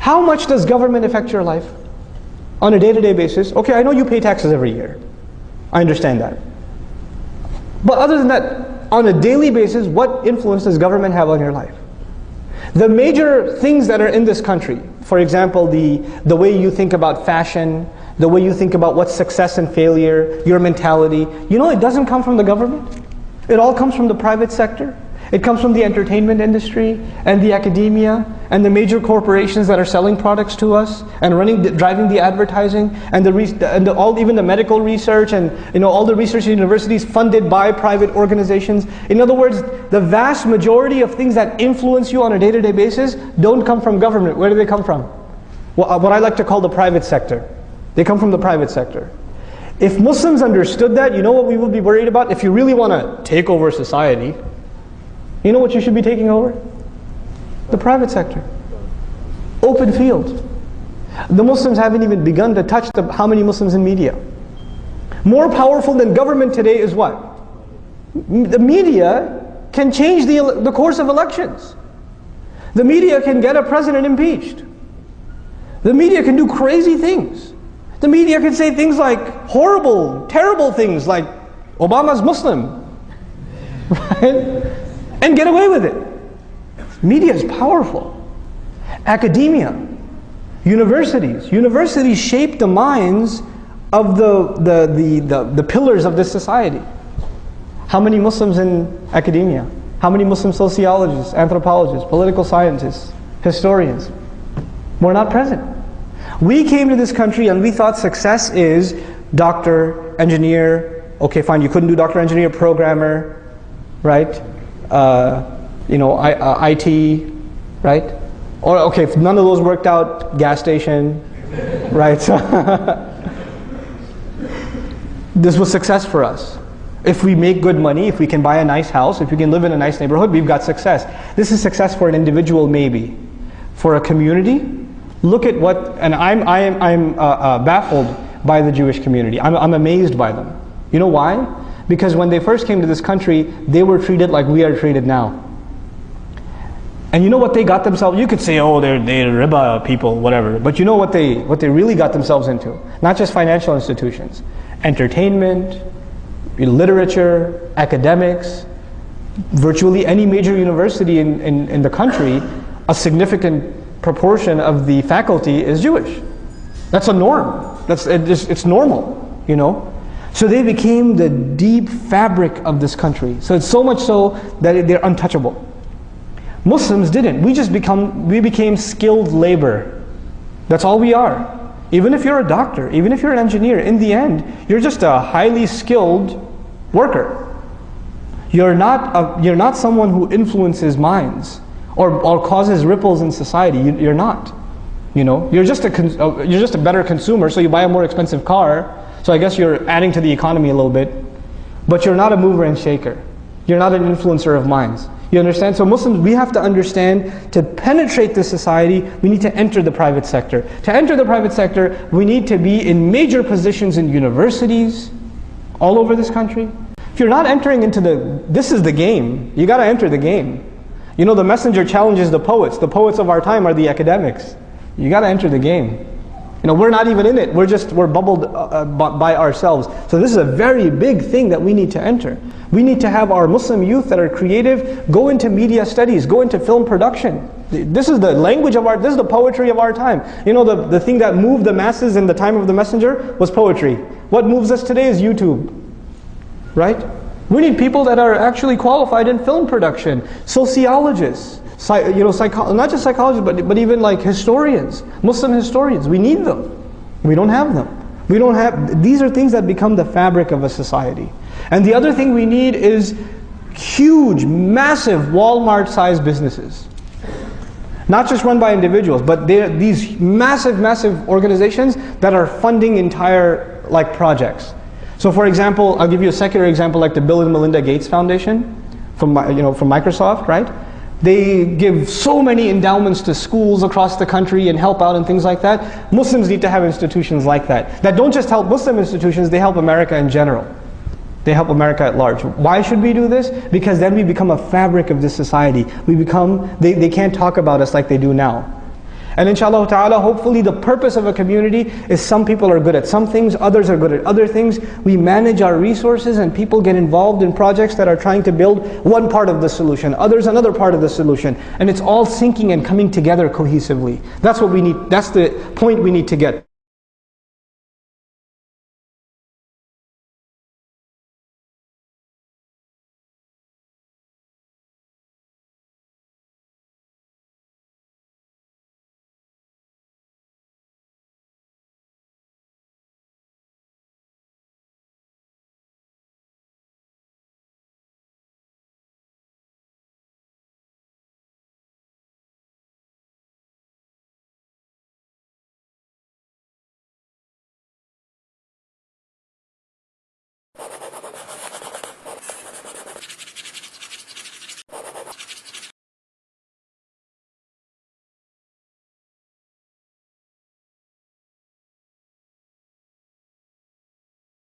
How much does government affect your life? On a day-to-day basis. Okay, I know you pay taxes every year. I understand that. But other than that, on a daily basis, what influence does government have on your life? The major things that are in this country, for example, the way you think about fashion, the way you think about what's success and failure, your mentality, you know, it doesn't come from the government. It all comes from the private sector. It comes from the entertainment industry and the academia and the major corporations that are selling products to us and driving the advertising and even the medical research and all the research universities funded by private organizations. In other words, the vast majority of things that influence you on a day-to-day basis don't come from government. Where do they come from? Well, what I like to call the private sector. They come from the private sector. If Muslims understood that, you know what we would be worried about? If you really want to take over society, you know what you should be taking over? The private sector. Open field. The Muslims haven't even begun to touch how many Muslims in media. More powerful than government today is what? The media can change the course of elections. The media can get a president impeached. The media can do crazy things. The media can say things like horrible, terrible things like Obama's Muslim. Right? And get away with it. Media is powerful. Academia, universities shape the minds of the pillars of this society. How many Muslims in academia? How many Muslim sociologists, anthropologists, political scientists, historians? We're not present. We came to this country and we thought success is doctor, engineer. Okay, fine, you couldn't do doctor, engineer, programmer, right? IT, right? Or okay, if none of those worked out, gas station, right? This was success for us. If we make good money, if we can buy a nice house, if we can live in a nice neighborhood, we've got success. This is success for an individual, maybe. For a community, look at what, and I'm baffled by the Jewish community. I'm amazed by them. You know why? Because when they first came to this country, they were treated like we are treated now. And you know what they got themselves? You could say, oh, they're riba people, whatever. But you know what they really got themselves into? Not just financial institutions, entertainment, literature, academics, virtually any major university in the country, a significant proportion of the faculty is Jewish. That's a norm. It's normal, you know. So they became the deep fabric of this country. So it's so much so that they're untouchable. Muslims didn't. We became skilled labor. That's all we are. Even if you're a doctor, even if you're an engineer, in the end, you're just a highly skilled worker. You're not someone who influences minds or causes ripples in society. You're not. You know, you're just a better consumer. So you buy a more expensive car. So I guess you're adding to the economy a little bit, but you're not a mover and shaker. You're not an influencer of minds. You understand? So Muslims, we have to understand, to penetrate this society, we need to enter the private sector. To enter the private sector, we need to be in major positions in universities all over this country. If you're not entering into this is the game. You got to enter the game. You know, the messenger challenges the poets. The poets of our time are the academics. You got to enter the game. You know, we're not even in it. We're bubbled by ourselves. So this is a very big thing that we need to enter. We need to have our Muslim youth that are creative go into media studies, go into film production. This is the language of this is the poetry of our time. You know, the thing that moved the masses in the time of the messenger was poetry. What moves us today is YouTube, right? We need people that are actually qualified in film production, sociologists, not just psychologists, but even like historians, Muslim historians. We need them. We don't have them. These are things that become the fabric of a society. And the other thing we need is huge, massive Walmart-sized businesses. Not just run by individuals, but they're these massive organizations that are funding entire projects. So for example, I'll give you a secular example like the Bill and Melinda Gates Foundation from Microsoft, right? They give so many endowments to schools across the country and help out and things like that. Muslims need to have institutions like that. That don't just help Muslim institutions, they help America in general. They help America at large. Why should we do this? Because then we become a fabric of this society. They can't talk about us like they do now. And inshallah ta'ala, hopefully the purpose of a community is some people are good at some things, others are good at other things. We manage our resources and people get involved in projects that are trying to build one part of the solution, others another part of the solution. And it's all syncing and coming together cohesively. That's what we need, that's the point we need to get.